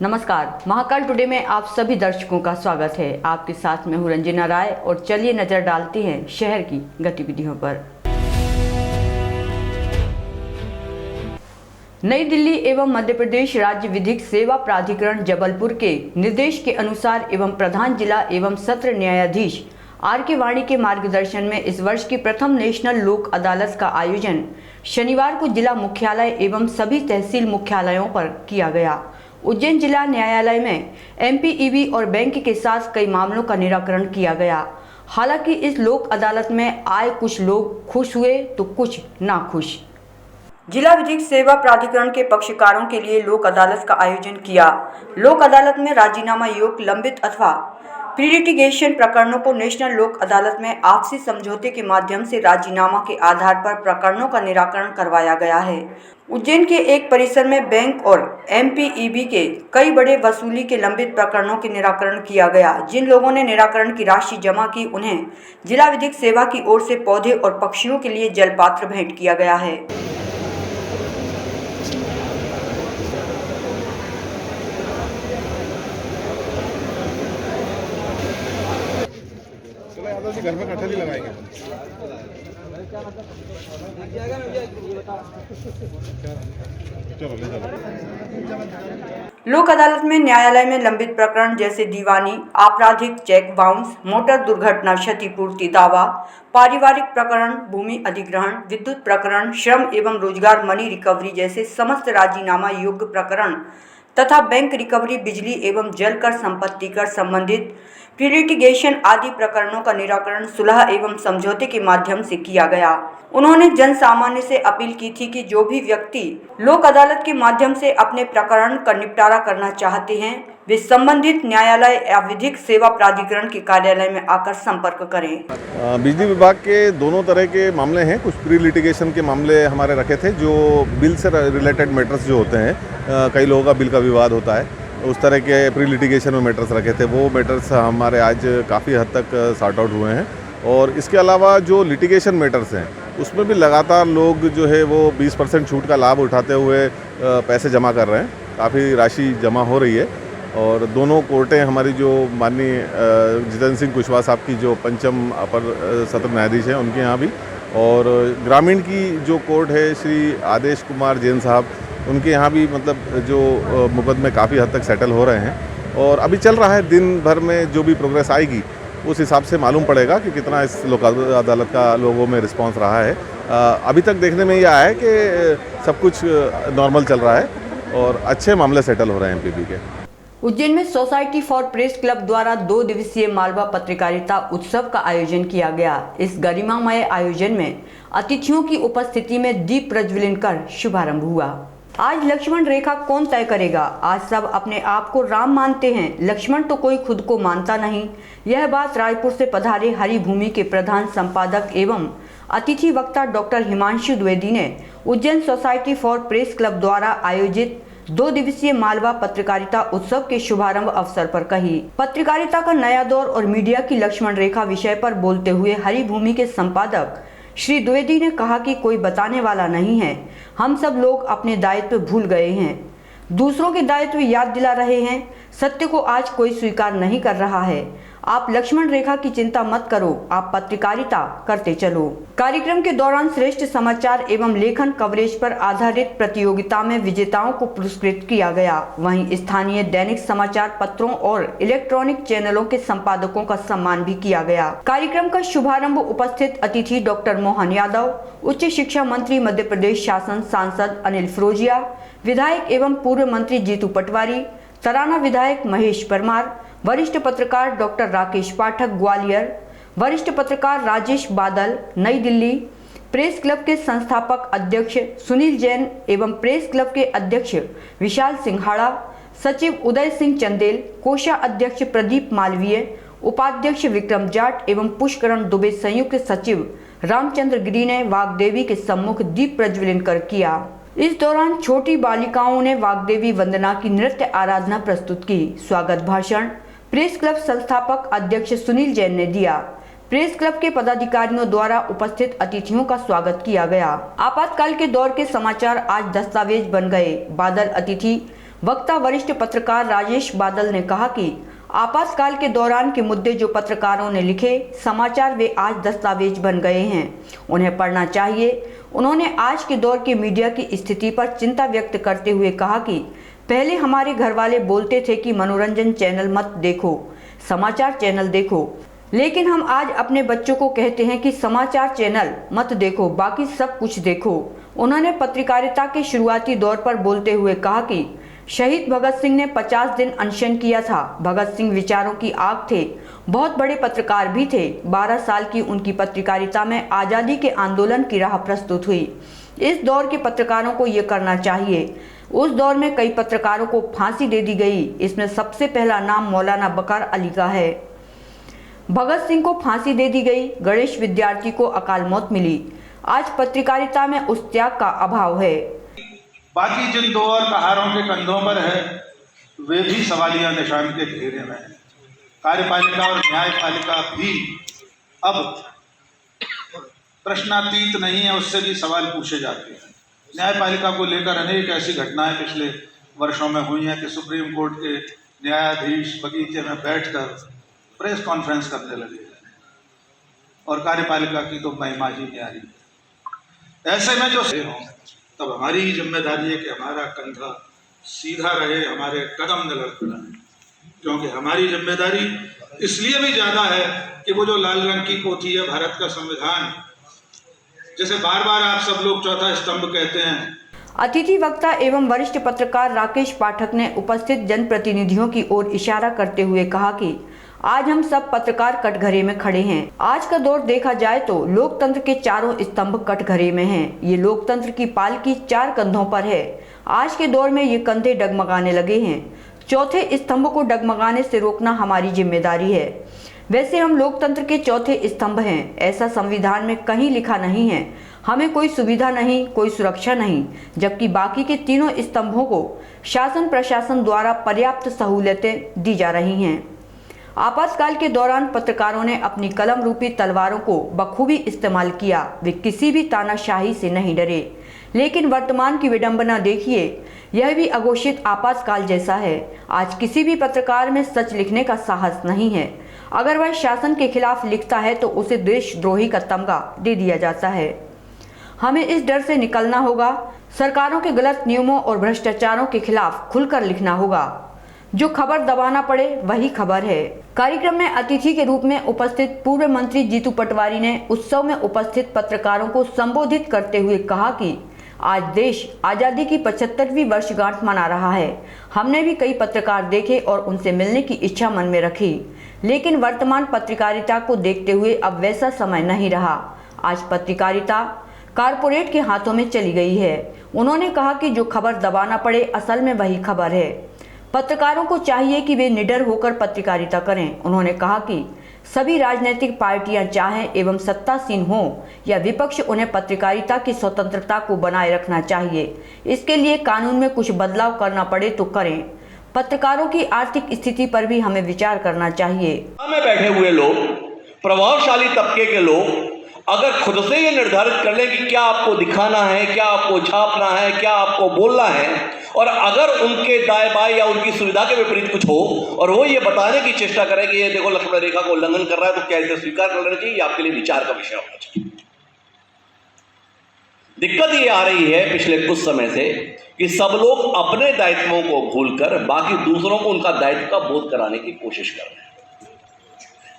नमस्कार, महाकाल टुडे में आप सभी दर्शकों का स्वागत है। आपके साथ में हूँ रंजना राय और चलिए नजर डालते हैं शहर की गतिविधियों पर। नई दिल्ली एवं मध्य प्रदेश राज्य विधिक सेवा प्राधिकरण जबलपुर के निर्देश के अनुसार एवं प्रधान जिला एवं सत्र न्यायाधीश आर.के. वाणी के मार्गदर्शन में इस वर्ष की प्रथम नेशनल लोक अदालत का आयोजन शनिवार को जिला मुख्यालय एवं सभी तहसील मुख्यालयों पर किया गया। उज्जैन जिला न्यायालय में एमपीईबी और बैंक के साथ कई मामलों का निराकरण किया गया। हालांकि इस लोक अदालत में आए कुछ लोग खुश हुए तो कुछ नाखुश। जिला विधिक सेवा प्राधिकरण के पक्षकारों के लिए लोक अदालत का आयोजन किया। लोक अदालत में राजीनामा योग्य लंबित अथवा प्रीलिटिगेशन प्रकरणों को नेशनल लोक अदालत में आपसी समझौते के माध्यम से राजीनामा के आधार पर प्रकरणों का निराकरण करवाया गया है। उज्जैन के एक परिसर में बैंक और एमपीईबी के कई बड़े वसूली के लंबित प्रकरणों के निराकरण किया गया। जिन लोगों ने निराकरण की राशि जमा की उन्हें जिला विधिक सेवा की ओर से पौधे और पक्षियों के लिए जलपात्र भेंट किया गया है। घर में कटहल ही लगाएंगे। लोक अदालत में न्यायालय में लंबित प्रकरण जैसे दीवानी, आपराधिक चेक बाउंस, मोटर दुर्घटना क्षतिपूर्ति दावा, पारिवारिक प्रकरण, भूमि अधिग्रहण, विद्युत प्रकरण, श्रम एवं रोजगार मनी रिकवरी जैसे समस्त राजीनामा योग्य प्रकरण तथा बैंक रिकवरी, बिजली एवं जल कर, संपत्ति कर संबंधित प्रीलिटिगेशन आदि प्रकरणों का निराकरण सुलह एवं समझौते के माध्यम से किया गया। उन्होंने जन सामान्य से अपील की थी कि जो भी व्यक्ति लोक अदालत के माध्यम से अपने प्रकरण का निपटारा करना चाहते हैं वे संबंधित न्यायालय या विधिक सेवा प्राधिकरण के कार्यालय में आकर संपर्क करें। बिजली विभाग के दोनों तरह के मामले हैं। कुछ प्री लिटिगेशन के मामले हमारे रखे थे जो बिल से रिलेटेड मैटर्स जो होते हैं, कई लोगों का बिल का विवाद होता है, उस तरह के प्री लिटिगेशन में मैटर्स रखे थे। वो मैटर्स हमारे आज काफ़ी हद तक सॉर्ट आउट हुए हैं। और इसके अलावा जो लिटिगेशन मैटर्स हैं उसमें भी लगातार लोग जो है वो 20% छूट का लाभ उठाते हुए पैसे जमा कर रहे हैं। काफ़ी राशि जमा हो रही है। और दोनों कोर्टें हमारी जो माननीय जितेंद्र सिंह कुशवाहा साहब की जो पंचम अपर सत्र न्यायाधीश हैं उनके यहाँ भी, और ग्रामीण की जो कोर्ट है श्री आदेश कुमार जैन साहब, उनके यहाँ भी मतलब जो मुकदमे काफ़ी हद तक सेटल हो रहे हैं। और अभी चल रहा है, दिन भर में जो भी प्रोग्रेस आएगी उस हिसाब से मालूम पड़ेगा कि कितना इस लोक अदालत का लोगों में रिस्पांस रहा है। अभी तक देखने में यह आया है कि सब कुछ नॉर्मल चल रहा है और अच्छे मामले सेटल हो रहे हैं एमपीबी के। उज्जैन में सोसाइटी फॉर प्रेस क्लब द्वारा 2 दिवसीय मालवा पत्रकारिता उत्सव का आयोजन किया गया। इस गरिमामय आयोजन में अतिथियों की उपस्थिति में दीप प्रज्वलन कर शुभारंभ हुआ। आज लक्ष्मण रेखा कौन तय करेगा? आज सब अपने आप को राम मानते हैं, लक्ष्मण तो कोई खुद को मानता नहीं। यह बात रायपुर से पधारे हरिभूमि के प्रधान संपादक एवं अतिथि वक्ता डॉक्टर हिमांशु द्विवेदी ने Ujjain society for press club द्वारा आयोजित 2 दिवसीय मालवा पत्रकारिता उत्सव के शुभारंभ अवसर पर कही। पत्रकारिता का नया दौर और मीडिया की लक्ष्मण रेखा विषय पर बोलते हुए हरिभूमि के संपादक श्री द्विवेदी ने कहा कि कोई बताने वाला नहीं है, हम सब लोग अपने दायित्व भूल गए हैं, दूसरों के दायित्व याद दिला रहे हैं। सत्य को आज कोई स्वीकार नहीं कर रहा है। आप लक्ष्मण रेखा की चिंता मत करो, आप पत्रकारिता करते चलो। कार्यक्रम के दौरान श्रेष्ठ समाचार एवं लेखन कवरेज पर आधारित प्रतियोगिता में विजेताओं को पुरस्कृत किया गया। वहीं स्थानीय दैनिक समाचार पत्रों और इलेक्ट्रॉनिक चैनलों के संपादकों का सम्मान भी किया गया। कार्यक्रम का शुभारंभ उपस्थित अतिथि डॉक्टर मोहन यादव, उच्च शिक्षा मंत्री मध्य प्रदेश शासन सांसद अनिल फिरोजिया, विधायक एवं पूर्व मंत्री जीतू पटवारी, तराना विधायक महेश परमार, वरिष्ठ पत्रकार डॉक्टर राकेश पाठक ग्वालियर, वरिष्ठ पत्रकार राजेश बादल नई दिल्ली, प्रेस क्लब के संस्थापक अध्यक्ष सुनील जैन एवं प्रेस क्लब के अध्यक्ष विशाल सिंघाड़ा, सचिव उदय सिंह चंदेल, कोषाध्यक्ष प्रदीप मालवीय, उपाध्यक्ष विक्रम जाट एवं पुष्करण दुबे संयुक्त सचिव रामचंद्र गिरी ने वाग्देवी के सम्मुख दीप प्रज्वलन कर किया। इस दौरान छोटी बालिकाओं ने वाग्देवी वंदना की नृत्य आराधना प्रस्तुत की। स्वागत भाषण प्रेस क्लब संस्थापक अध्यक्ष सुनील जैन ने दिया। प्रेस क्लब के पदाधिकारियों द्वारा उपस्थित अतिथियों का स्वागत किया गया। आपातकाल के दौर के समाचार आज दस्तावेज बन गए। बादल अतिथि वक्ता वरिष्ठ पत्रकार राजेश बादल ने कहा कि आपातकाल के दौरान के मुद्दे जो पत्रकारों ने लिखे समाचार वे आज दस्तावेज बन गए हैं, उन्हें पढ़ना चाहिए। उन्होंने आज के दौर के मीडिया की स्थिति पर चिंता व्यक्त करते हुए कहा कि पहले हमारे घर वाले बोलते थे कि मनोरंजन चैनल मत देखो, समाचार चैनल देखो, लेकिन हम आज अपने बच्चों को कहते हैं कि समाचार चैनल मत देखो, बाकी सब कुछ देखो। उन्होंने पत्रकारिता के शुरुआती दौर पर बोलते हुए कहा कि शहीद भगत सिंह ने 50 दिन अनशन किया था। भगत सिंह विचारों की आग थे, बहुत बड़े पत्रकार भी थे। 12 साल की उनकी पत्रकारिता में आज़ादी के आंदोलन की राह प्रस्तुत हुई। इस दौर के पत्रकारों को ये करना चाहिए। उस दौर में कई पत्रकारों को फांसी दे दी गई, इसमें सबसे पहला नाम मौलाना बकर अली का है। भगत सिंह को फांसी दे दी गई, गणेश विद्यार्थी को अकाल मौत मिली। आज पत्रकारिता में उस त्याग का अभाव है। बाकी जिन दो और कहारों के कंधों पर है वे भी सवालिया निशान के घेरे में है। कार्यपालिका और न्यायपालिका भी अब प्रश्नातीत नहीं है, उससे भी सवाल पूछे जाते हैं। न्यायपालिका को लेकर अनेक ऐसी घटनाएं पिछले वर्षों में हुई हैं कि सुप्रीम कोर्ट के न्यायाधीश बगीचे में बैठकर प्रेस कॉन्फ्रेंस करने लगे और कार्यपालिका की तो महिमा ही न्यारी। ऐसे में जो तब हमारी ही जिम्मेदारी है कि हमारा कंधा सीधा रहे, हमारे कदम न लड़खड़ाएं, क्योंकि हमारी जिम्मेदारी इसलिए भी ज़्यादा है कि वो जो लाल रंग की पोथी है भारत का संविधान, जैसे बार बार आप सब लोग चौथा स्तंभ कहते हैं। अतिथि वक्ता एवं वरिष्ठ पत्रकार राकेश पाठक ने उपस्थित जनप्रतिनिधियों की ओर इशारा करते हुए कहा कि आज हम सब पत्रकार कटघरे में खड़े हैं। आज का दौर देखा जाए तो लोकतंत्र के चारों स्तंभ कटघरे में हैं। ये लोकतंत्र की पालकी 4 कंधों पर है। आज के दौर में ये कंधे डगमगाने लगे हैं। चौथे स्तंभ को डगमगाने से रोकना हमारी जिम्मेदारी है। वैसे हम लोकतंत्र के चौथे स्तंभ हैं, ऐसा संविधान में कहीं लिखा नहीं है। हमें कोई सुविधा नहीं, कोई सुरक्षा नहीं, जबकि बाकी के तीनों स्तंभों को शासन प्रशासन द्वारा पर्याप्त सहूलियतें दी जा रही हैं। आपातकाल के दौरान पत्रकारों ने अपनी कलम रूपी तलवारों को बखूबी इस्तेमाल किया। वे किसी भी तानाशाही से नहीं डरे। लेकिन वर्तमान की विडंबना देखिए, यह भी अघोषित आपातकाल जैसा है। आज किसी भी पत्रकार में सच लिखने का साहस नहीं है। अगर वह शासन के खिलाफ लिखता है तो उसे देशद्रोही का तमगा दे दिया जाता है। हमें इस डर से निकलना होगा। सरकारों के गलत नियमों और भ्रष्टाचारों के खिलाफ खुलकर लिखना होगा। जो खबर दबाना पड़े वही खबर है। कार्यक्रम में अतिथि के रूप में उपस्थित पूर्व मंत्री जीतू पटवारी ने उत्सव में उपस्थित पत्रकारों को संबोधित करते हुए कहा कि आज देश आज़ादी की 75वीं वर्षगांठ मना रहा है। हमने भी कई पत्रकार देखे और उनसे मिलने की इच्छा मन में रखी, लेकिन वर्तमान पत्रकारिता को देखते हुए अब वैसा समय नहीं रहा। आज पत्रकारिता कारपोरेट के हाथों में चली गई है। उन्होंने कहा कि जो खबर दबाना पड़े असल में वही खबर है। पत्रकारों को चाहिए कि वे निडर होकर पत्रकारिता करें। उन्होंने कहा कि सभी राजनीतिक पार्टियां चाहें एवं सत्तासीन हों या विपक्ष, उन्हें पत्रकारिता की स्वतंत्रता को बनाए रखना चाहिए। इसके लिए कानून में कुछ बदलाव करना पड़े तो करें। पत्रकारों की आर्थिक स्थिति पर भी हमें विचार करना चाहिए। में बैठे हुए लोग, प्रभावशाली तबके के लोग अगर खुद से ये निर्धारित कर लें कि क्या आपको दिखाना है, क्या आपको छापना है, क्या आपको बोलना है, और अगर उनके दाएं बाएं या उनकी सुविधा के विपरीत कुछ हो और वो ये बताने की चेष्टा करें कि ये देखो लक्ष्मण रेखा को उल्लंघन कर रहा है, तो क्या इसे स्वीकार कर लेना चाहिए? आपके लिए विचार का विषय होना चाहिए। दिक्कत ये आ रही है पिछले कुछ समय से कि सब लोग अपने दायित्वों को भूलकर बाकी दूसरों को उनका दायित्व का बोध कराने की कोशिश कर रहे हैं।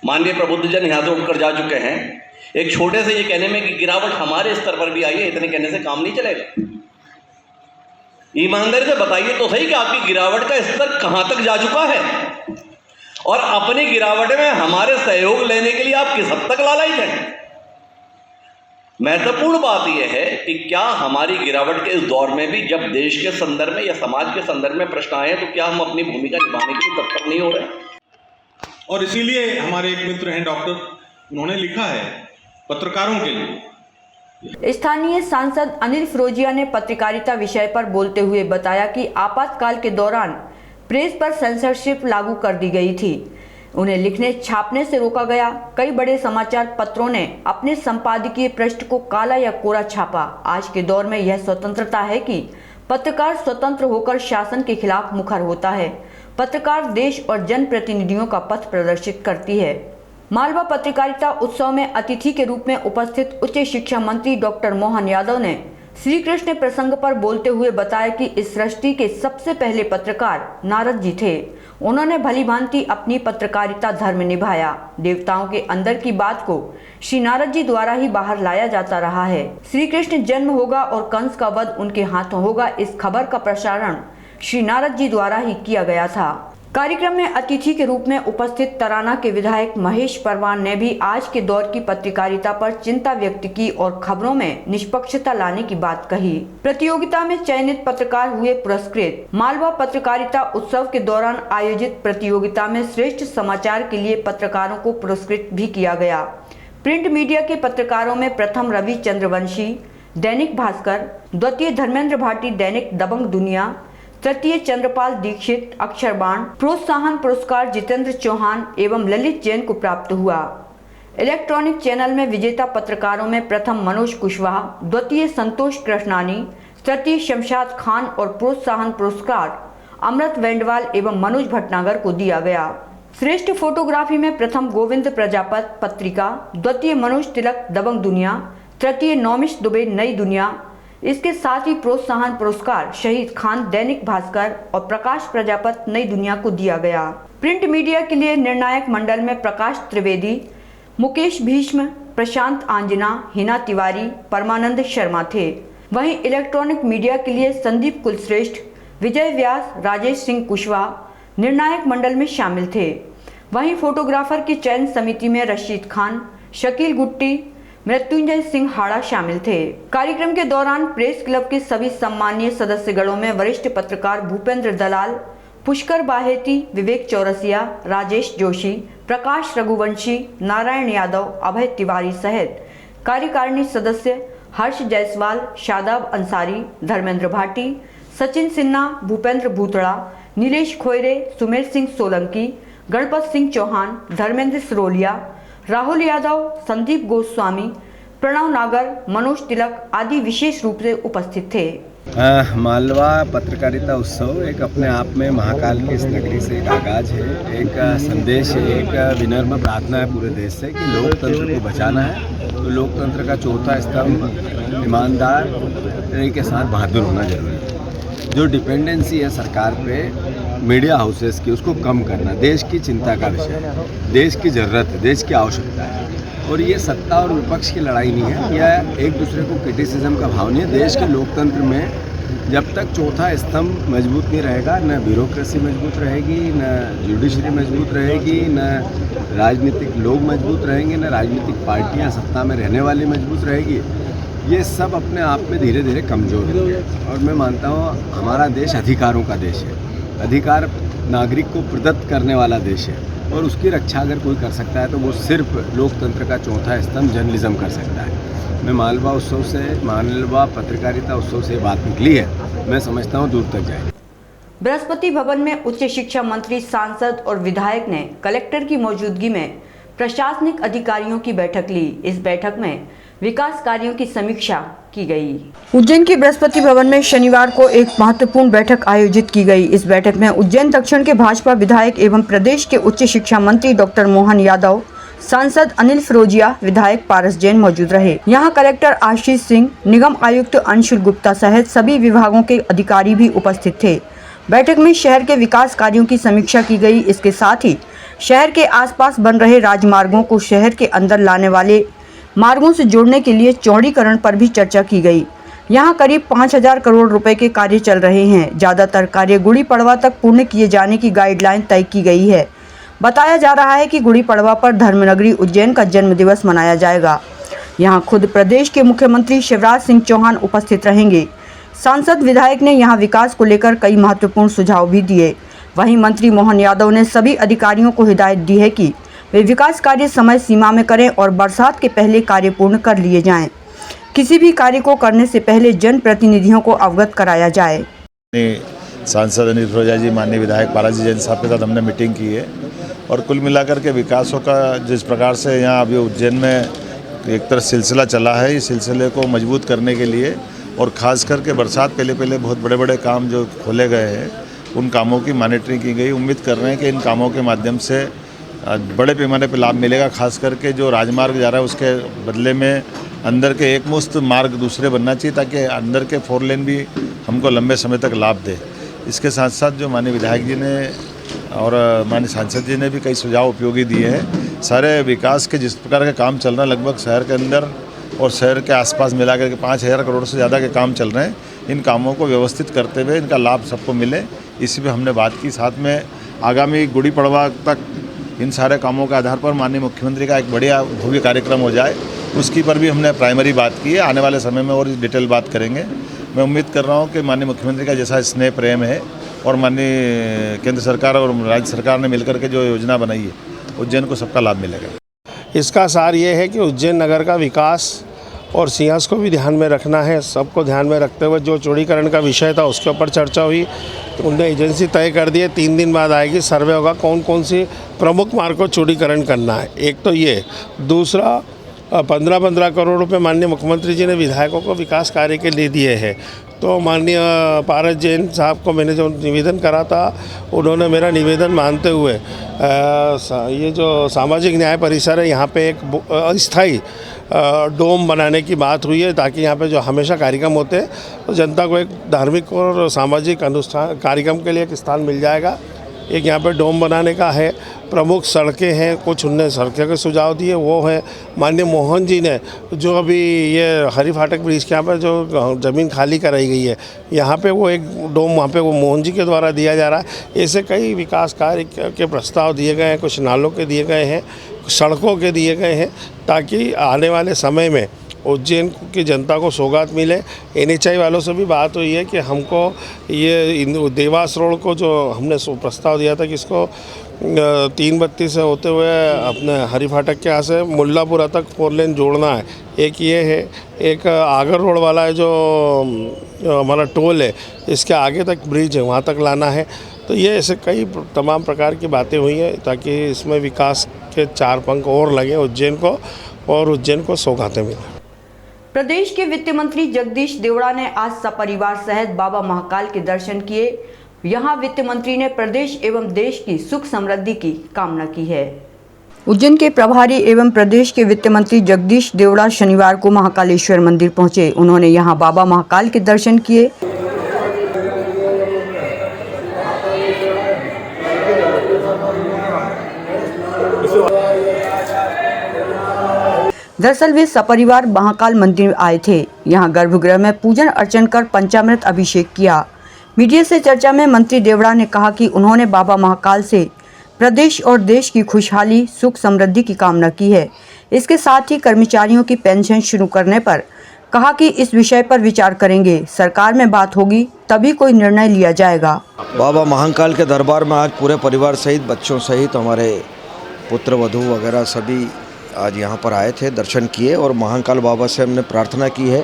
माननीय प्रबुद्धजन यहां से उठकर जा चुके हैं। एक छोटे से ये कहने में कि गिरावट हमारे स्तर पर भी आई है, इतने कहने से काम नहीं चलेगा। ईमानदारी से बताइए तो सही कि आपकी गिरावट का स्तर कहां तक जा चुका है, और अपनी गिरावट में हमारे सहयोग लेने के लिए आप किस हद तक लालच हैं। महत्वपूर्ण बात यह है कि क्या हमारी गिरावट के इस दौर में भी जब देश के संदर्भ में या समाज के संदर्भ में प्रश्न आए तो क्या हम अपनी भूमिका निभाने के लिए तत्पर नहीं हो रहे? और इसीलिए हमारे एक मित्र हैं डॉक्टर, उन्होंने लिखा है पत्रकारों के लिए। स्थानीय सांसद अनिल फिरोजिया ने पत्रकारिता विषय पर बोलते हुए बताया कि आपातकाल के दौरान प्रेस पर सेंसरशिप लागू कर दी गई थी। उन्हें लिखने छापने से रोका गया। कई बड़े समाचार पत्रों ने अपने संपादकीय पृष्ठ को काला या कोरा छापा। आज के दौर में यह स्वतंत्रता है कि पत्रकार स्वतंत्र होकर शासन के खिलाफ मुखर होता है। पत्रकार देश और जनप्रतिनिधियों का पथ प्रदर्शित करती है। मालवा पत्रकारिता उत्सव में अतिथि के रूप में उपस्थित उच्च शिक्षा मंत्री डॉक्टर मोहन यादव ने श्री कृष्ण प्रसंग पर बोलते हुए बताया कि इस सृष्टि के सबसे पहले पत्रकार नारद जी थे। उन्होंने भली भांति अपनी पत्रकारिता धर्म निभाया। देवताओं के अंदर की बात को श्री नारद जी द्वारा ही बाहर लाया जाता रहा है। श्री कृष्ण जन्म होगा और कंस का वध उनके हाथों होगा, इस खबर का प्रसारण श्री नारद जी द्वारा ही किया गया था। कार्यक्रम में अतिथि के रूप में उपस्थित तराना के विधायक महेश परवान ने भी आज के दौर की पत्रकारिता पर चिंता व्यक्त की और खबरों में निष्पक्षता लाने की बात कही। प्रतियोगिता में चयनित पत्रकार हुए पुरस्कृत। मालवा पत्रकारिता उत्सव के दौरान आयोजित प्रतियोगिता में श्रेष्ठ समाचार के लिए पत्रकारों को पुरस्कृत भी किया गया। प्रिंट मीडिया के पत्रकारों में प्रथम रवि चंद्रवंशी, दैनिक भास्कर, द्वितीय धर्मेंद्र भाटी, दैनिक दबंग दुनिया, तृतीय चंद्रपाल दीक्षित, अक्षरबाण, प्रोत्साहन पुरस्कार जितेंद्र चौहान एवं ललित जैन को प्राप्त हुआ। इलेक्ट्रॉनिक चैनल में विजेता पत्रकारों में प्रथम मनोज कुशवाहा, द्वितीय संतोष कृष्णानी, तृतीय शमशाद खान और प्रोत्साहन पुरस्कार अमृत वेंडवाल एवं मनोज भटनागर को दिया गया। श्रेष्ठ फोटोग्राफी में प्रथम गोविंद प्रजापत पत्रिका, द्वितीय मनोज तिलक दबंग दुनिया, तृतीय नौमिश दुबे नई दुनिया। इसके साथ ही प्रोत्साहन पुरस्कार शहीद खान दैनिक भास्कर और प्रकाश प्रजापत नई दुनिया को दिया गया। प्रिंट मीडिया के लिए निर्णायक मंडल में प्रकाश त्रिवेदी, मुकेश भीष्म, प्रशांत आंजना, हिना तिवारी, परमानंद शर्मा थे। वहीं इलेक्ट्रॉनिक मीडिया के लिए संदीप कुलश्रेष्ठ, विजय व्यास, राजेश सिंह कुशवाहा निर्णायक मंडल में शामिल थे। वहीं फोटोग्राफर की चयन समिति में रशीद खान, शकील गुट्टी, मृत्युंजय सिंह हाड़ा शामिल थे। कार्यक्रम के दौरान प्रेस क्लब के सभी सम्मानीय सदस्यगणों में वरिष्ठ पत्रकार भूपेंद्र दलाल, पुष्कर बाहेती, विवेक चौरसिया, राजेश जोशी, प्रकाश रघुवंशी, नारायण यादव, अभय तिवारी सहित कार्यकारिणी सदस्य हर्ष जायसवाल, शादाब अंसारी, धर्मेंद्र भाटी, सचिन सिन्हा, भूपेंद्र भूतड़ा, नीलेश खोयरे, सुमेर सिंह सोलंकी, गणपत सिंह चौहान, धर्मेंद्र सरोलिया, राहुल यादव, संदीप गोस्वामी, प्रणव नागर, मनोज तिलक आदि विशेष रूप से उपस्थित थे। मालवा पत्रकारिता उत्सव एक अपने आप में महाकाल की इस नगरी से एक आगाज है, एक संदेश है, एक विनम्र प्रार्थना है पूरे देश से कि लोकतंत्र को बचाना है। तो लोकतंत्र का चौथा स्तंभ ईमानदार के साथ बहादुर होना जरूरी है। जो डिपेंडेंसी है सरकार पे मीडिया हाउसेस की, उसको कम करना देश की चिंता का विषय है, देश की ज़रूरत है, देश की आवश्यकता है। और ये सत्ता और विपक्ष की लड़ाई नहीं है, यह एक दूसरे को क्रिटिसिज्म का भाव नहीं है। देश के लोकतंत्र में जब तक चौथा स्तंभ मजबूत नहीं रहेगा, न ब्यूरोक्रेसी मजबूत रहेगी, न जुडिशरी मजबूत रहेगी, न राजनीतिक लोग मजबूत रहेंगे, न राजनीतिक पार्टियाँ सत्ता में रहने वाली मजबूत रहेगी। ये सब अपने आप में धीरे धीरे कमज़ोर होंगे। और मैं मानता हूँ हमारा देश अधिकारों का देश है, अधिकार नागरिक को प्रदत्त करने वाला देश है। और उसकी रक्षा अगर कोई कर सकता है तो वो सिर्फ लोकतंत्र का चौथा स्तंभ जर्नलिज्म कर सकता है। मैं मालवा उत्सव से, मालवा पत्रकारिता उत्सव से बात निकली है, मैं समझता हूँ दूर तक जाए। बृहस्पति भवन में उच्च शिक्षा मंत्री, सांसद और विधायक ने कलेक्टर की मौजूदगी में प्रशासनिक अधिकारियों की बैठक ली। इस बैठक में विकास कार्यों की समीक्षा की गई। उज्जैन के बृहस्पति भवन में शनिवार को एक महत्वपूर्ण बैठक आयोजित की गई। इस बैठक में उज्जैन दक्षिण के भाजपा विधायक एवं प्रदेश के उच्च शिक्षा मंत्री डॉक्टर मोहन यादव, सांसद अनिल फिरोजिया, विधायक पारस जैन मौजूद रहे। यहाँ कलेक्टर आशीष सिंह, निगम आयुक्त अंशुल गुप्ता सहित सभी विभागों के अधिकारी भी उपस्थित थे। बैठक में शहर के विकास कार्यों की समीक्षा की गई। इसके साथ ही शहर के आसपास बन रहे राजमार्गों को शहर के अंदर लाने वाले मार्गों से जोड़ने के लिए चौड़ीकरण पर भी चर्चा की गई। यहाँ करीब 5000 करोड़ रुपए के कार्य चल रहे हैं। ज़्यादातर कार्य गुड़ी पड़वा तक पूर्ण किए जाने की गाइडलाइन तय की गई है। बताया जा रहा है कि गुड़ी पड़वा पर धर्मनगरी उज्जैन का जन्म दिवस मनाया जाएगा। यहाँ खुद प्रदेश के मुख्यमंत्री शिवराज सिंह चौहान उपस्थित रहेंगे। सांसद विधायक ने यहाँ विकास को लेकर कई महत्वपूर्ण सुझाव भी दिए। वहीं मंत्री मोहन यादव ने सभी अधिकारियों को हिदायत दी है कि वे विकास कार्य समय सीमा में करें और बरसात के पहले कार्य पूर्ण कर लिए जाएं। किसी भी कार्य को करने से पहले जनप्रतिनिधियों को अवगत कराया जाए। सांसद अनिल फिरोजिया जी, माननीय विधायक पारस जैन साहब के साथ हमने मीटिंग की है और कुल मिलाकर के विकासों का जिस प्रकार से यहाँ अभी उज्जैन में एक तरह सिलसिला चला है, इस सिलसिले को मजबूत करने के लिए और ख़ास करके बरसात पहले बहुत बड़े बड़े काम जो खोले गए हैं उन कामों की मॉनिटरिंग की गई। उम्मीद कर रहे हैं कि इन कामों के माध्यम से बड़े पैमाने पर लाभ मिलेगा। खास करके जो राजमार्ग जा रहा है उसके बदले में अंदर के एकमुश्त मार्ग दूसरे बनना चाहिए ताकि अंदर के 4 लेन भी हमको लंबे समय तक लाभ दे। इसके साथ साथ जो माननीय विधायक जी ने और माननीय सांसद जी ने भी कई सुझाव उपयोगी दिए हैं। सारे विकास के जिस प्रकार के काम चल रहे हैं लगभग शहर के अंदर और शहर के आसपास मिलाकर के 5,000 करोड़ से ज़्यादा के काम चल रहे हैं। इन कामों को व्यवस्थित करते हुए इनका लाभ सबको मिले, इसी पे हमने बात की। साथ में आगामी गुड़ी पड़वा तक इन सारे कामों के आधार पर माननीय मुख्यमंत्री का एक बढ़िया भव्य कार्यक्रम हो जाए, उसकी पर भी हमने प्राइमरी बात की है। आने वाले समय में और डिटेल बात करेंगे। मैं उम्मीद कर रहा हूँ कि माननीय मुख्यमंत्री का जैसा स्नेह प्रेम है और माननीय केंद्र सरकार और राज्य सरकार ने मिलकर के जो योजना बनाई है उज्जैन को सबका लाभ मिलेगा। इसका सार ये है कि उज्जैन नगर का विकास और सिंहास को भी ध्यान में रखना है। सबको ध्यान में रखते हुए जो चौड़ीकरण का विषय था उसके ऊपर चर्चा हुई। तो उनने एजेंसी तय कर दी है, 3 दिन बाद आएगी, सर्वे होगा कौन कौन सी प्रमुख मार्ग को चौड़ीकरण करना है। एक तो ये, दूसरा 15-15 करोड़ रुपए माननीय मुख्यमंत्री जी ने विधायकों को विकास कार्य के लिए दिए हैं। तो माननीय पारस जैन साहब को मैंने जो निवेदन करा था उन्होंने मेरा निवेदन मानते हुए ये जो सामाजिक न्याय परिसर है यहाँ पे एक अस्थायी डोम बनाने की बात हुई है ताकि यहाँ पे जो हमेशा कार्यक्रम होते हैं तो जनता को एक धार्मिक और सामाजिक अनुष्ठान कार्यक्रम के लिए एक स्थान मिल जाएगा। एक यहाँ पे डोम बनाने का है। प्रमुख सड़कें हैं, कुछ उनने सड़कों के सुझाव दिए, वो है माननीय मोहन जी ने जो अभी ये हरी फाटक ब्रिज के यहाँ पर जो ज़मीन खाली कराई गई है यहाँ पे वो एक डोम वहाँ पे वो मोहन जी के द्वारा दिया जा रहा है। ऐसे कई विकास कार्य के प्रस्ताव दिए गए हैं, कुछ नालों के दिए गए हैं, सड़कों के दिए गए हैं ताकि आने वाले समय में उज्जैन की जनता को सौगात मिले। NHAI वालों से भी बात हुई है कि हमको ये देवास रोड को जो हमने प्रस्ताव दिया था कि इसको 332 से होते हुए अपने हरी फाटक के यहाँ से मुल्लापुरा तक 4 लेन जोड़ना है। एक ये है, एक आगर रोड वाला है जो हमारा टोल है इसके आगे तक ब्रिज है वहाँ तक लाना है। तो ये ऐसे कई तमाम प्रकार की बातें हुई हैं ताकि इसमें विकास के 4 पंख और लगे उज्जैन को और उज्जैन को सौगातें मिलें। प्रदेश के वित्त मंत्री जगदीश देवड़ा ने आज सपरिवार सहित बाबा महाकाल के दर्शन किए। यहां वित्त मंत्री ने प्रदेश एवं देश की सुख समृद्धि की कामना की है। उज्जैन के प्रभारी एवं प्रदेश के वित्त मंत्री जगदीश देवड़ा शनिवार को महाकालेश्वर मंदिर पहुंचे। उन्होंने यहां बाबा महाकाल के दर्शन किए। दरअसल वे सपरिवार महाकाल मंदिर आए थे। यहां गर्भगृह में पूजन अर्चन कर पंचामृत अभिषेक किया। मीडिया से चर्चा में मंत्री देवड़ा ने कहा कि उन्होंने बाबा महाकाल से प्रदेश और देश की खुशहाली सुख समृद्धि की कामना की है। इसके साथ ही कर्मचारियों की पेंशन शुरू करने पर कहा कि इस विषय पर विचार करेंगे, सरकार में बात होगी तभी कोई निर्णय लिया जाएगा। बाबा महाकाल के दरबार में आज पूरे परिवार सहित बच्चों सहित हमारे पुत्र वधू वगैरह सभी आज यहाँ पर आए थे, दर्शन किए और महाकाल बाबा से हमने प्रार्थना की है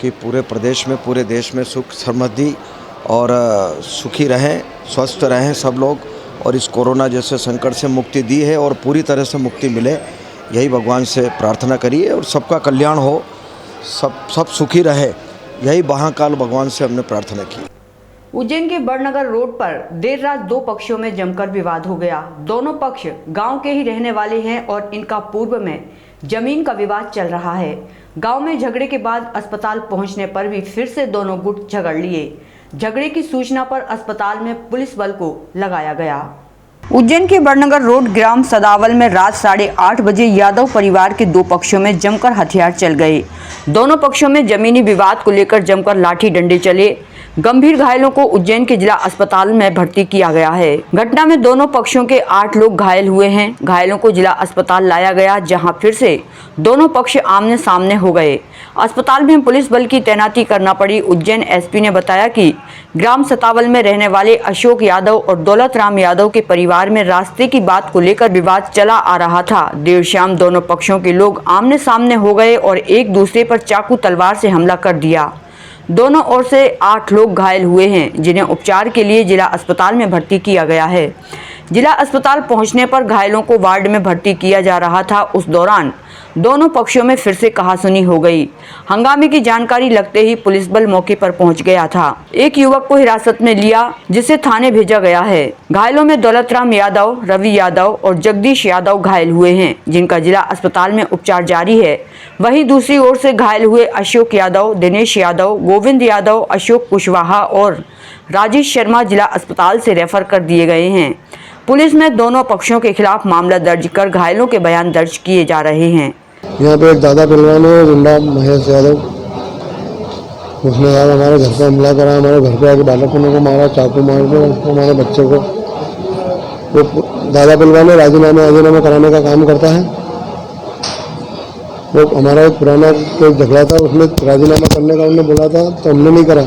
कि पूरे प्रदेश में पूरे देश में सुख समृद्धि और सुखी रहें, स्वस्थ रहें सब लोग और इस कोरोना जैसे संकट से मुक्ति दी है और पूरी तरह से मुक्ति मिले, यही भगवान से प्रार्थना करिए और सबका कल्याण हो, सब सुखी रहे, यही महाकाल भगवान से हमने प्रार्थना की। उज्जैन के बड़नगर रोड पर देर रात 2 पक्षों में जमकर विवाद हो गया। दोनों पक्ष गांव के ही रहने वाले हैं और इनका पूर्व में जमीन का विवाद चल रहा है। गांव में झगड़े के बाद अस्पताल पहुंचने पर भी फिर से दोनों गुट झगड़ लिए। झगड़े की सूचना पर अस्पताल में पुलिस बल को लगाया गया। उज्जैन के बड़नगर रोड ग्राम सदावल में रात 8:30 बजे यादव परिवार के 2 पक्षों में जमकर हथियार चल गए। दोनों पक्षों में जमीनी विवाद को लेकर जमकर लाठी डंडे चले। गंभीर घायलों को उज्जैन के जिला अस्पताल में भर्ती किया गया है। घटना में दोनों पक्षों के 8 लोग घायल हुए हैं। घायलों को जिला अस्पताल लाया गया, जहां फिर से दोनों पक्ष आमने सामने हो गए। अस्पताल में पुलिस बल की तैनाती करना पड़ी। उज्जैन एसपी ने बताया कि ग्राम सतावल में रहने वाले अशोक यादव और दौलत राम यादव के परिवार में रास्ते की बात को लेकर विवाद चला आ रहा था। देर शाम दोनों पक्षों के लोग आमने सामने हो गए और एक दूसरे पर चाकू तलवार से हमला कर दिया। दोनों ओर से 8 लोग घायल हुए हैं, जिन्हें उपचार के लिए जिला अस्पताल में भर्ती किया गया है। जिला अस्पताल पहुंचने पर घायलों को वार्ड में भर्ती किया जा रहा था। उस दौरान दोनों पक्षों में फिर से कहासुनी हो गई। हंगामे की जानकारी लगते ही पुलिस बल मौके पर पहुंच गया था। एक युवक को हिरासत में लिया जिसे थाने भेजा गया है। घायलों में दौलतराम यादव, रवि यादव और जगदीश यादव घायल हुए हैं, जिनका जिला अस्पताल में उपचार जारी है। वहीं दूसरी ओर से घायल हुए अशोक यादव, दिनेश यादव, गोविंद यादव, अशोक कुशवाहा और राजेश शर्मा जिला अस्पताल से रेफर कर दिए गए हैं। पुलिस में दोनों पक्षों के खिलाफ मामला दर्ज कर घायलों के बयान दर्ज किए जा रहे हैं। यहाँ पे एक दादा पहलवान है, गुंडा महेश यादव, उसने यार हमारे घर पे हमला करा, हमारे घर पे आके बालक को मारा, चाकू मार के हमारे बच्चे को। वो दादा पहलवान है, राजीनामा कराने का काम करता है। वो हमारा एक पुराना कोई झगड़ा था, उसमें राजीनामा करने का उन्होंने बोला था तो हमने नहीं करा,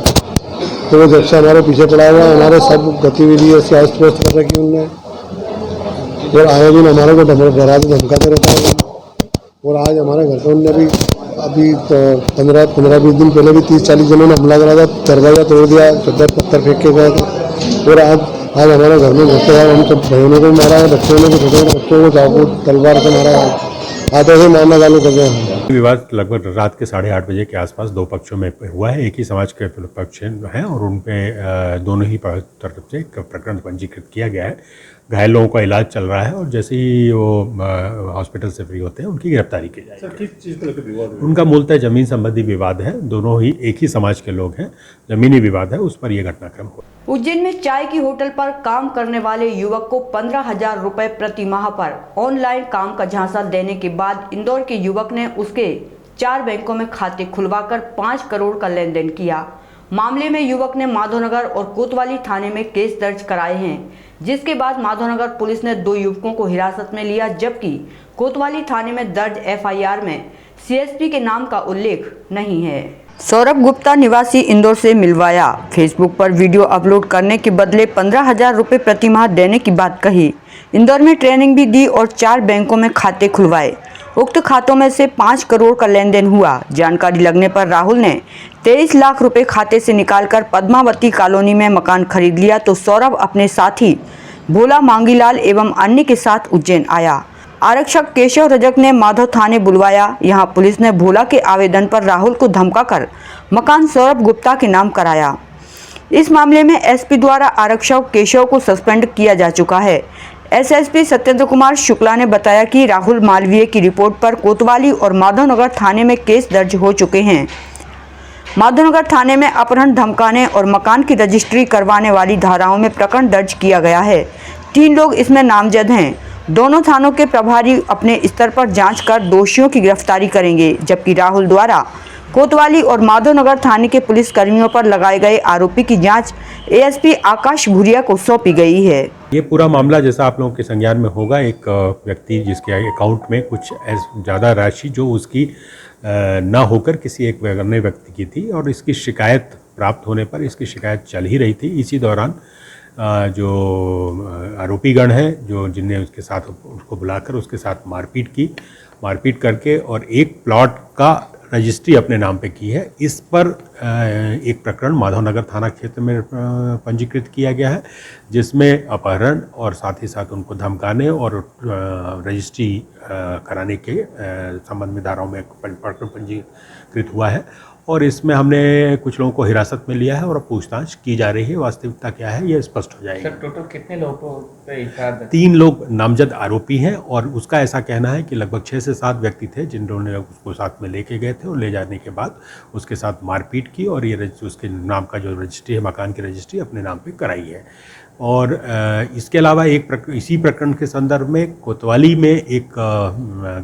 तो वो जब से हमारे पीछे पड़ा हुआ, हमारे सब गतिविधि ऐसी अस्त व्यस्त कर रखी उनने। और आए दिन हमारे को डराते धमकाते रहता है। और आज हमारे घर पे उनने भी अभी तो 15-20 दिन पहले भी 30-40 जनों ने हमला करा था, दरवाजा तोड़ दिया, चद्दर पत्थर फेंक के गए थे। और आज हमारे घर में घुसते हैं, हम सब बहनों को मारा है, बच्चों ने भी छोटे बच्चों को चाकू तलवार से मारा है, आते ही मारना चालू कर दिया है। विवाद लगभग रात के 8:30 बजे के आसपास दो पक्षों में हुआ है। एक ही समाज के पक्ष हैं और उन पे दोनों ही तरफ से प्रकरण पंजीकृत किया गया है। घायल लोगों का इलाज चल रहा है और जैसे ही वो हॉस्पिटल से फ्री होते हैं उनकी गिरफ्तारी की जाएगी। सर, किस चीज़ को लेकर विवाद है? उनका मूलतः जमीन संबंधी विवाद है। दोनों ही एक ही समाज के लोग हैं, जमीनी विवाद है, उस पर यह घटनाक्रम हुआ। उज्जैन में चाय की होटल पर काम करने वाले युवक को 15,000 रुपए प्रति माह पर ऑनलाइन काम का झांसा देने के बाद इंदौर के युवक ने उसके 4 बैंकों में खाते खुलवाकर 5 करोड़ का लेन देन किया। मामले में युवक ने माधोनगर और कोतवाली थाने में केस दर्ज कराए हैं, जिसके बाद माधोनगर पुलिस ने 2 युवकों को हिरासत में लिया, जबकि कोतवाली थाने में दर्ज एफआईआर में सीएसपी के नाम का उल्लेख नहीं है। सौरभ गुप्ता निवासी इंदौर से मिलवाया। फेसबुक पर वीडियो अपलोड करने के बदले 15,000 रुपये प्रति माह देने की बात कही। इंदौर में ट्रेनिंग भी दी और 4 बैंकों में खाते खुलवाए। उक्त खातों में से 5 करोड़ का लेन देन हुआ। जानकारी लगने पर राहुल ने 23 लाख रुपए खाते से निकालकर पद्मावती कॉलोनी में मकान खरीद लिया, तो सौरभ अपने साथी भोला मांगीलाल एवं अन्य के साथ उज्जैन आया। आरक्षक केशव रजक ने माधव थाने बुलवाया। यहां पुलिस ने भोला के आवेदन पर राहुल को धमकाकर मकान सौरभ गुप्ता के नाम कराया। इस मामले में एसपी द्वारा आरक्षक केशव को सस्पेंड किया जा चुका है। एसएसपी सत्येंद्र कुमार शुक्ला ने बताया कि राहुल मालवीय की रिपोर्ट पर कोतवाली और माधवनगर थाने में केस दर्ज हो चुके हैं। माधवनगर थाने में अपहरण, धमकाने और मकान की रजिस्ट्री करवाने वाली धाराओं में प्रकरण दर्ज किया गया है। 3 लोग इसमें नामजद हैं। दोनों थानों के प्रभारी अपने स्तर पर जांच कर दोषियों की गिरफ्तारी करेंगे, जबकि राहुल द्वारा कोतवाली और माधवनगर थाने के पुलिस कर्मियों पर लगाए गए आरोपी की जांच एएसपी आकाश भूरिया को सौंपी गई है। ये पूरा मामला जैसा आप लोगों के संज्ञान में होगा, एक व्यक्ति जिसके अकाउंट में कुछ ज़्यादा राशि जो उसकी ना होकर किसी एक अन्य व्यक्ति की थी और इसकी शिकायत प्राप्त होने पर इसकी शिकायत चल ही रही थी। इसी दौरान जो आरोपीगण हैं जो जिनने उसके साथ उसको बुलाकर उसके साथ मारपीट करके और एक प्लॉट का रजिस्ट्री अपने नाम पे की है। इस पर एक प्रकरण माधवनगर थाना क्षेत्र में पंजीकृत किया गया है, जिसमें अपहरण और साथ ही साथ उनको धमकाने और रजिस्ट्री कराने के संबंध में धाराओं में प्रकरण पंजीकृत हुआ है। और इसमें हमने कुछ लोगों को हिरासत में लिया है और अब पूछताछ की जा रही है। वास्तविकता क्या है ये स्पष्ट हो जाएगा। सर, टोटल कितने लोगों पे 3 लोग नामजद आरोपी हैं और उसका ऐसा कहना है कि लगभग 6 से 7 व्यक्ति थे जिन्होंने उसको साथ में लेके गए थे और ले जाने के बाद उसके साथ मारपीट की और ये उसके नाम का जो रजिस्ट्री है, मकान की रजिस्ट्री अपने नाम पे कराई है। और इसके अलावा इसी प्रकरण के संदर्भ में कोतवाली में एक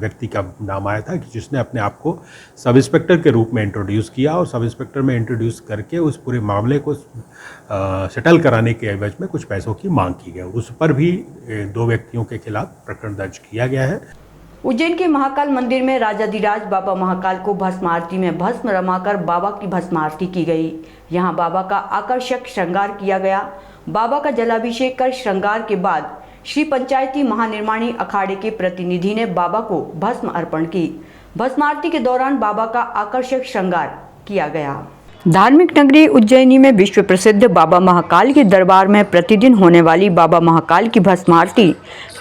व्यक्ति का नाम आया था कि जिसने अपने आप को सब इंस्पेक्टर के रूप में इंट्रोड्यूस किया और सब इंस्पेक्टर में इंट्रोड्यूस करके उस पूरे मामले को सेटल कराने के एवज में कुछ पैसों की मांग की गई। उस पर भी 2 व्यक्तियों के खिलाफ प्रकरण दर्ज किया गया है। उज्जैन के महाकाल मंदिर में राजाधिराज बाबा महाकाल को भस्म आरती में भस्म रमाकर बाबा की भस्म आरती की गई। यहाँ बाबा का आकर्षक श्रृंगार किया गया। बाबा का जलाभिषेक कर श्रृंगार के बाद श्री पंचायती महानिर्माणी अखाड़े के प्रतिनिधि ने बाबा को भस्म अर्पण की। भस्म आरती के दौरान बाबा का आकर्षक श्रृंगार किया गया। धार्मिक नगरी उज्जैनी में विश्व प्रसिद्ध बाबा महाकाल के दरबार में प्रतिदिन होने वाली बाबा महाकाल की भस्म आरती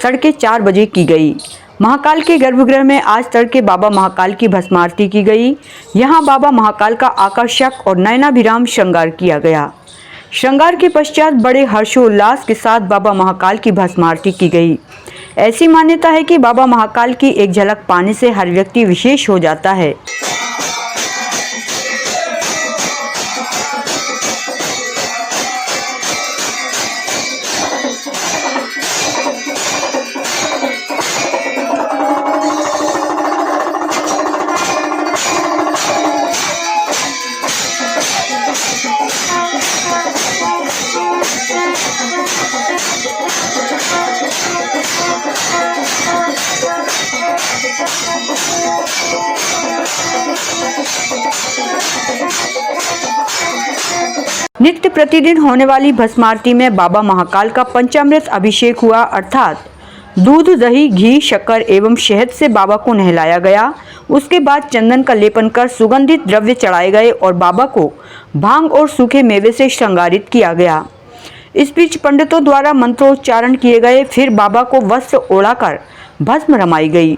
तड़के 4 बजे की गई। महाकाल के गर्भगृह में आज तड़के बाबा महाकाल की भस्म आरती की गई। यहाँ बाबा महाकाल का आकर्षक और नयनाभिराम श्रृंगार किया गया। श्रृंगार के पश्चात बड़े हर्षोल्लास के साथ बाबा महाकाल की भस्म आरती की गई। ऐसी मान्यता है कि बाबा महाकाल की एक झलक पाने से हर व्यक्ति विशेष हो जाता है। नित्य प्रतिदिन होने वाली भस्म आरती में बाबा महाकाल का पंचामृत अभिषेक हुआ, अर्थात दूध, दही, घी, शक्कर एवं शहद से बाबा को नहलाया गया। उसके बाद चंदन का लेपन कर सुगंधित द्रव्य चढ़ाए गए और बाबा को भांग और सूखे मेवे से श्रृंगारित किया गया। इस बीच पंडितों द्वारा मंत्रोच्चारण किए गए। फिर बाबा को वस्त्र ओढ़ाकर भस्म रमाई गई।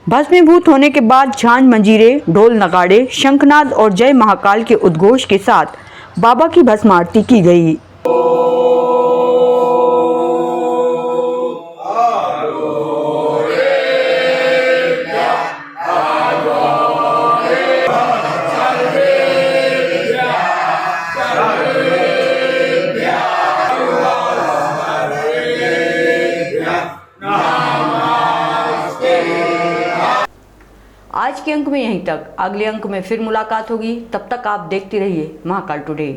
भस्मीभूत होने के बाद झांझ, मंजीरे, ढोल, नगाड़े, शंखनाद और जय महाकाल के उद्घोष के साथ बाबा की भस्म आरती की गई। आज के अंक में यहीं तक। अगले अंक में फिर मुलाकात होगी। तब तक आप देखते रहिए महाकाल टुडे।